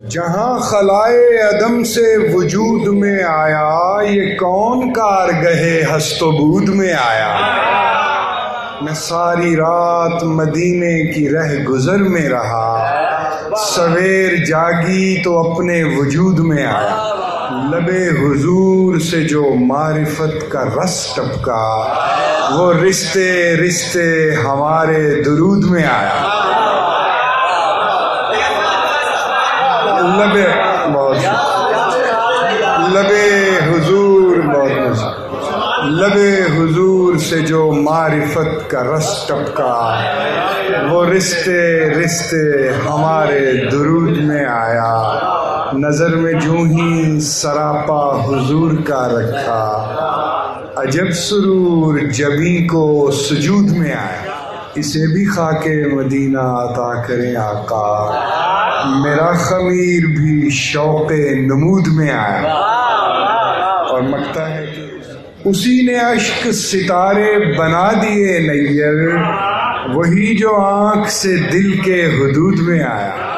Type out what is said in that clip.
جہاں خلائے عدم سے وجود میں آیا، یہ کون کارگہے ہست و بود میں آیا۔ میں ساری رات مدینے کی رہ گزر میں رہا، سویر جاگی تو اپنے وجود میں آیا۔ لبے حضور سے جو معرفت کا رس ٹپکا، وہ رشتے رشتے ہمارے درود میں آیا۔ لبے حضور سے جو معرفت کا رس ٹپکا، وہ رشتے رشتے ہمارے درود میں آیا۔ نظر میں جوں ہی سراپا حضور کا رکھا، عجب سرور جبیں کو سجود میں آیا۔ اسے بھی خاک مدینہ عطا کریں آقا، میرا خمیر بھی شوق نمود میں آیا۔ اور مکتا ہے کہ اسی نے اشک ستارے بنا دیے نیر، وہی جو آنکھ سے دل کے حدود میں آیا۔